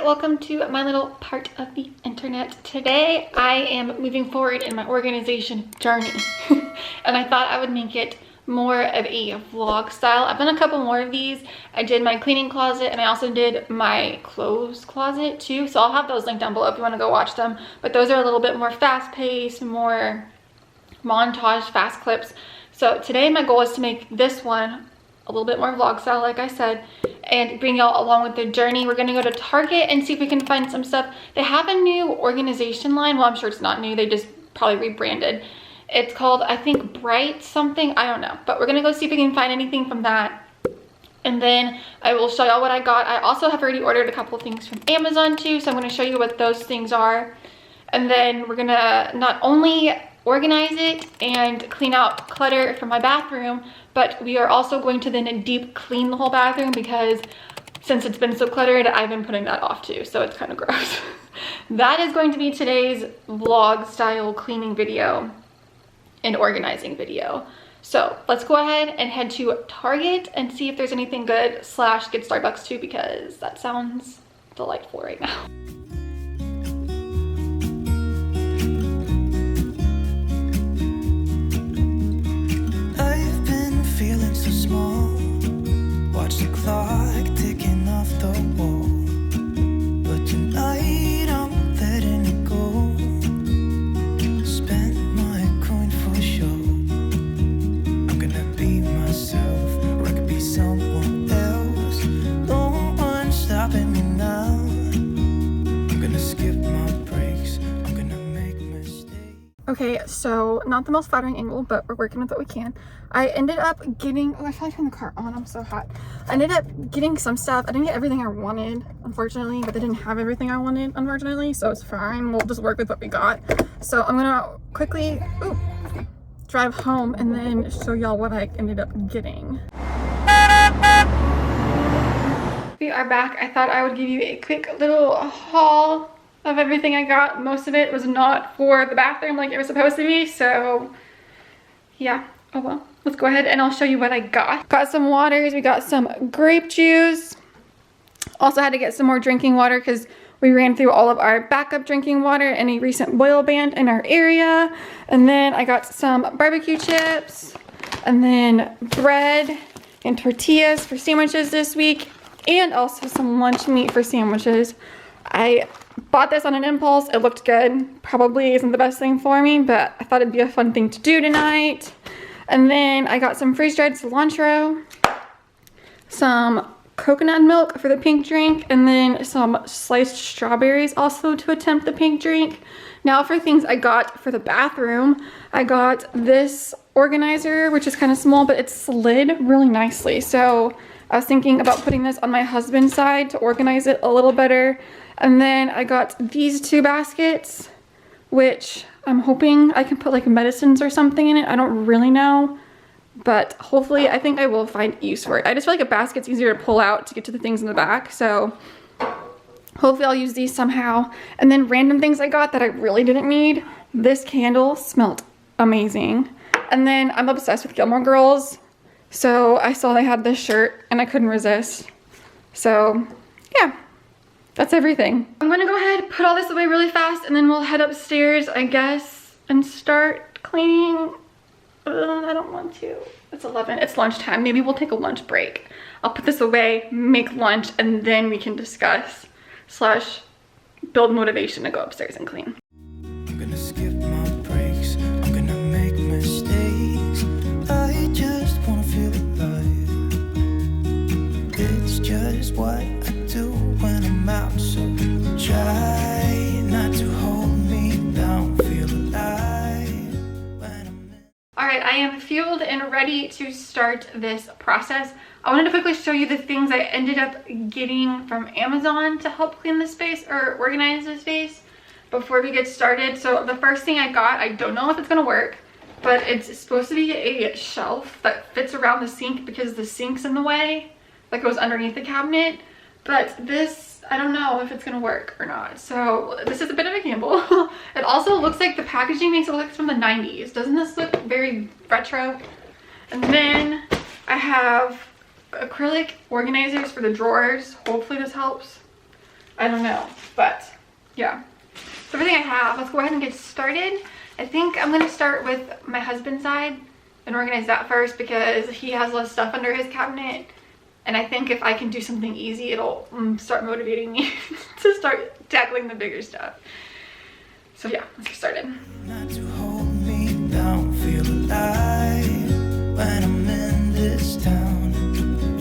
welcome to my little part of the internet. Today I am moving forward in my organization journey and I thought I would make it more of a vlog style. I've done a couple more of these. I did my cleaning closet and I also did my clothes closet too, so I'll have those linked down below if you want to go watch them, but those are a little bit more fast-paced, more montage, fast clips. So today my goal is to make this one a little bit more vlog style, like I said, and bring y'all along with the journey. We're gonna go to Target and see if we can find some stuff. They have a new organization line. Well, I'm sure it's not new, they just probably rebranded. It's called, I think, Bright something, I don't know, but we're gonna go see if we can find anything from that, and then I will show y'all what I got. I also have already ordered a couple things from Amazon too, so I'm gonna show you what those things are, and then we're gonna not only organize it and clean out clutter from my bathroom, but we are also going to then deep clean the whole bathroom, because since it's been so cluttered, I've been putting that off too, so it's kind of gross. That is going to be today's vlog style cleaning video and organizing video. So let's go ahead and head to Target and see if there's anything good, slash get Starbucks too, because that sounds delightful right now. Feeling so small, watch the clock ticking off the wall, but tonight I'm letting it go. Spend my coin for sure. I'm gonna be myself, or I could be someone else. No one's stopping me now. I'm gonna skip my breaks, I'm gonna make mistakes. Okay, so not the most flattering angle, but we're working with what we can. I ended up getting, oh, I feel like turning the car on, I'm so hot. I ended up getting some stuff. I didn't get everything I wanted, unfortunately, but they didn't have everything I wanted, unfortunately, so it's fine. We'll just work with what we got. So I'm gonna quickly drive home and then show y'all what I ended up getting. We are back. I thought I would give you a quick little haul of everything I got. Most of it was not for the bathroom like it was supposed to be, so yeah. Oh well, let's go ahead and I'll show you what I got. Got some waters, we got some grape juice. Also had to get some more drinking water because we ran through all of our backup drinking water in a recent boil ban in our area. And then I got some barbecue chips, and then bread and tortillas for sandwiches this week, and also some lunch meat for sandwiches. I bought this on an impulse, it looked good. Probably isn't the best thing for me, but I thought it'd be a fun thing to do tonight. And then I got some freeze-dried cilantro, some coconut milk for the pink drink, and then some sliced strawberries also to attempt the pink drink. Now for things I got for the bathroom, I got this organizer, which is kind of small, but it slid really nicely. So I was thinking about putting this on my husband's side to organize it a little better. And then I got these two baskets, which I'm hoping I can put like medicines or something in it. I don't really know, but hopefully I think I will find use for it. I just feel like a basket's easier to pull out to get to the things in the back, so hopefully I'll use these somehow. And then random things I got that I really didn't need. This candle smelled amazing. And then I'm obsessed with Gilmore Girls, so I saw they had this shirt and I couldn't resist. So yeah. That's everything. I'm gonna go ahead, put all this away really fast, and then we'll head upstairs, I guess, and start cleaning. I don't want to. It's 11, it's lunchtime. Maybe we'll take a lunch break. I'll put this away, make lunch, and then we can discuss, slash build motivation to go upstairs and clean. I'm gonna skip my breaks, I'm gonna make mistakes. I just wanna feel alive. It's just what I do when I'm out, so try not to hold me down, feel alive when I'm in. Alright, I am fueled and ready to start this process. I wanted to quickly show you the things I ended up getting from Amazon to help clean the space or organize the space before we get started. So the first thing I got, I don't know if it's gonna work, but it's supposed to be a shelf that fits around the sink because the sink's in the way, that goes underneath the cabinet. But this, I don't know if it's gonna work or not. So this is a bit of a gamble. It also looks like the packaging makes it look like it's from the 90s. Doesn't this look very retro? And then I have acrylic organizers for the drawers. Hopefully this helps. I don't know, but yeah. So everything I have, let's go ahead and get started. I think I'm gonna start with my husband's side and organize that first because he has less stuff under his cabinet. And I think if I can do something easy, it'll start motivating me to start tackling the bigger stuff. So yeah, let's get started. Not to hold me down, feel alive when I'm in this town.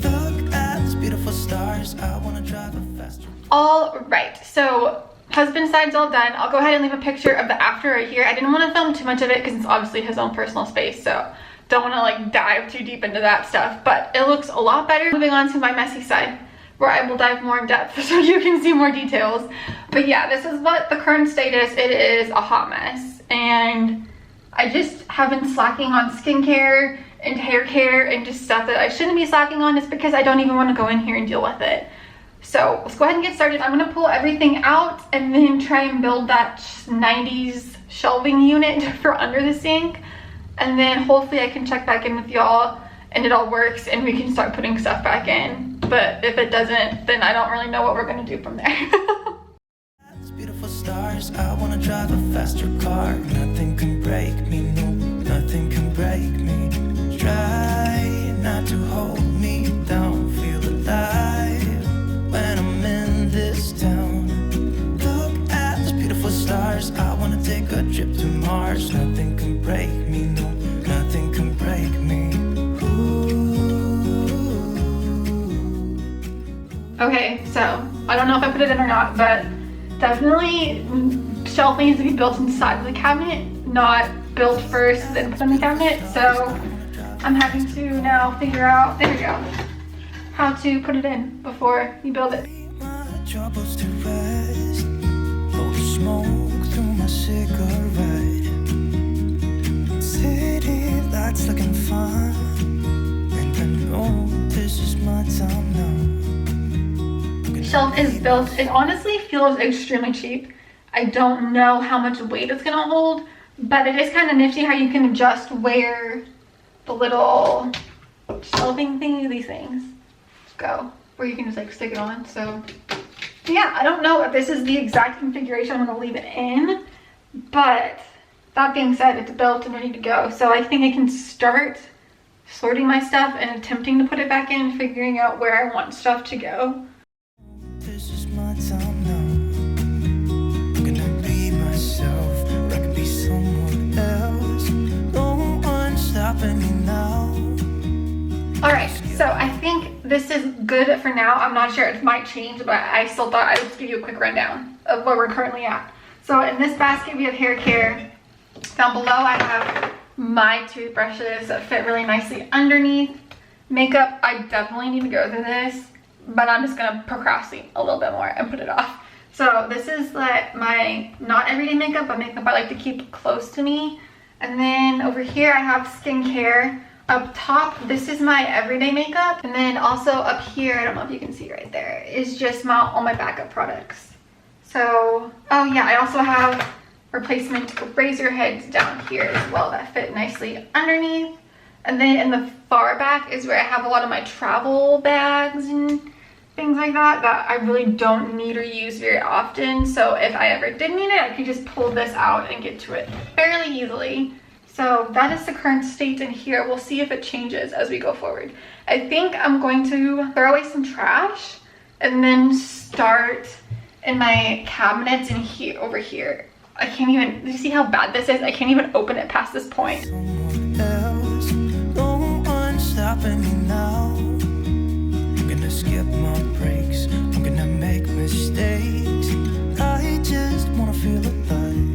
Look at these beautiful stars, I wanna drive a faster. All right, so husband's side's all done. I'll go ahead and leave a picture of the after right here. I didn't want to film too much of it because it's obviously his own personal space, so don't want to like dive too deep into that stuff, but it looks a lot better. Moving on to my messy side, where I will dive more in depth so you can see more details. But yeah, this is what the current state is. It is a hot mess, and I just have been slacking on skincare and hair care and just stuff that I shouldn't be slacking on, just because I don't even want to go in here and deal with it. So let's go ahead and get started. I'm gonna pull everything out and then try and build that 90s shelving unit for under the sink. And then hopefully I can check back in with y'all and it all works and we can start putting stuff back in. But if it doesn't, then I don't really know what we're gonna do from there. Beautiful stars, I wanna drive a faster car. Nothing can break me, no, nothing can break me. Try not to hold me down, feel alive when I'm in this town. Look at these beautiful stars, I wanna take a trip to Mars. Nothing can break me, no, nothing can break me. Okay, so I don't know if I put it in or not, but definitely shelf needs to be built inside of the cabinet, not built first then put in the cabinet. So I'm having to now figure out, there we go, how to put it in before you build it. My troubles to rest, blow the smoke through my cigarette. City lights looking fun, and I know this is my time now. Shelf is built. It honestly feels extremely cheap. I don't know how much weight it's gonna hold, but it is kind of nifty how you can adjust where the little shelving thingy, these things go, where you can just like stick it on. So yeah, I don't know if this is the exact configuration I'm gonna leave it in, but that being said, it's built and ready to go. So I think I can start sorting my stuff and attempting to put it back in, figuring out where I want stuff to go. This is my time now. I'm gonna be myself, or I could be someone else. No one's stopping me now. All right, so I think this is good for now. I'm not sure, it might change, but I still thought I would just give you a quick rundown of where we're currently at. So in this basket, we have hair care. Down below, I have my toothbrushes that fit really nicely underneath. Makeup, I definitely need to go through this, but I'm just gonna procrastinate a little bit more and put it off. So this is like my not everyday makeup, but makeup I like to keep close to me. And then over here I have skincare. Up top, this is my everyday makeup. And then also up here, I don't know if you can see right there, is just all my backup products. So, oh yeah, I also have replacement razor heads down here as well that fit nicely underneath. And then in the far back is where I have a lot of my travel bags and things like that I really don't need or use very often. So if I ever did need it, I could just pull this out and get to it fairly easily. So that is the current state in here. We'll see if it changes as we go forward. I think I'm going to throw away some trash and then start in my cabinets in here, over here. I can't even, do you see how bad this is? I can't even open it past this point. Someone else, no one's stopping me now. I'm gonna skip my breaks, I'm gonna make mistakes. I just wanna feel alive.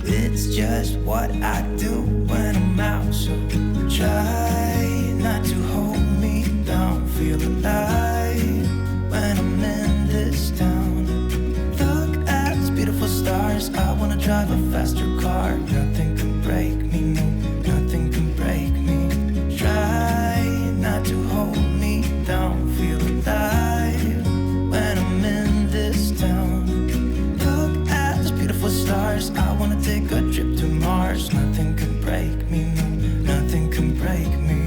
It's just what I do when I'm out. So try not to hold me down, feel alive when I'm in this town. Look at these beautiful stars, I wanna drive a faster car. Nothing can break me, no, nothing can break me. Try not to hold me down, feel alive when I'm in this town. Look at these beautiful stars, I wanna take a trip to Mars. Nothing can break me, no, nothing can break me.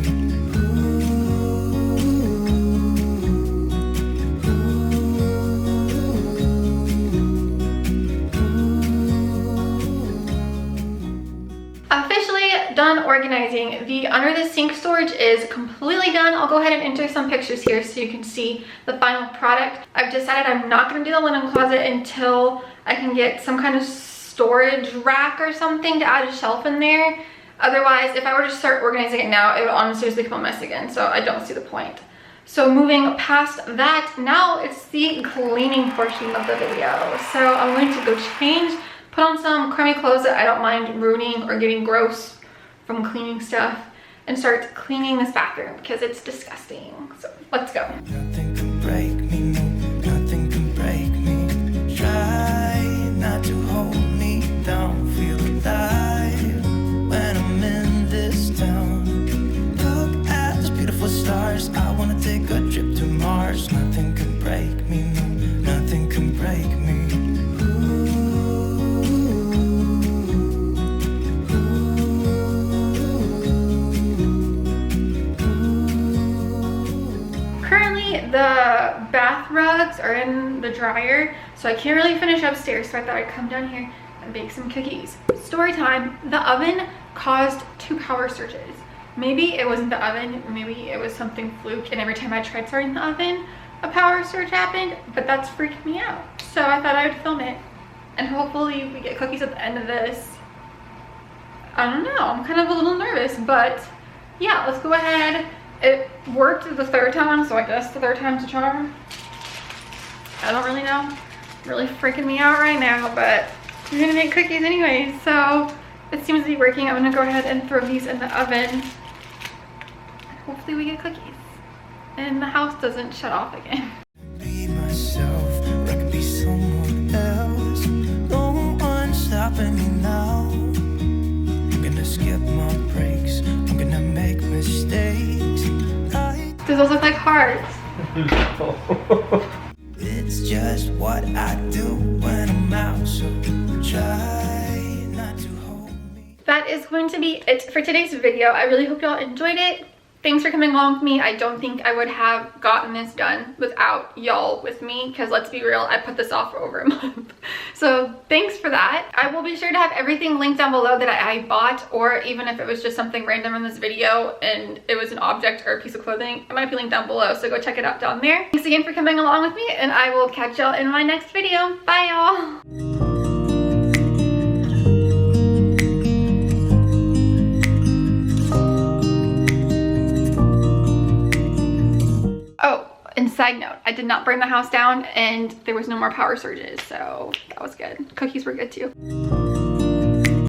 organizing. The under the sink storage is completely done. I'll go ahead and enter some pictures here so you can see the final product. I've decided I'm not going to do the linen closet until I can get some kind of storage rack or something to add a shelf in there. Otherwise, if I were to start organizing it now, it would honestly just become a mess again, so I don't see the point. So moving past that, now it's the cleaning portion of the video. So I'm going to go change, put on some crummy clothes that I don't mind ruining or getting gross from cleaning stuff, and start cleaning this bathroom because it's disgusting. So let's go. Nothing can break me, no, nothing can break me. Try not to hold me down, feel alive when I'm in this town. Look at those beautiful stars, I wanna take a trip to Mars. Nothing can break me, no, nothing can break me. The bath rugs are in the dryer, so I can't really finish upstairs, so I thought I'd come down here and bake some cookies. Story time. The oven caused 2 power surges. Maybe it wasn't the oven, maybe it was something fluke, and every time I tried starting the oven, a power surge happened, but that's freaked me out. So I thought I would film it, and hopefully we get cookies at the end of this. I don't know, I'm kind of a little nervous, but yeah, let's go ahead. It worked the 3rd time, so I guess the 3rd time's a charm. I don't really know. Really freaking me out right now, but we're gonna make cookies anyway, so it seems to be working. I'm gonna go ahead and throw these in the oven. Hopefully we get cookies and the house doesn't shut off again. Be myself, or I could be someone else. No one's stopping me now. I'm gonna skip my breaks, I'm gonna make mistakes. Does those look like hearts? It's just what I do when I'm out, so try not to hold me. That is going to be it for today's video. I really hope y'all enjoyed it. Thanks for coming along with me. I don't think I would have gotten this done without y'all with me, because let's be real, I put this off for over a month. So thanks for that. I will be sure to have everything linked down below that I bought, or even if it was just something random in this video and it was an object or a piece of clothing, it might be linked down below, so go check it out down there. Thanks again for coming along with me, and I will catch y'all in my next video. Bye y'all. Oh, and side note, I did not burn the house down and there was no more power surges, so that was good. Cookies were good too.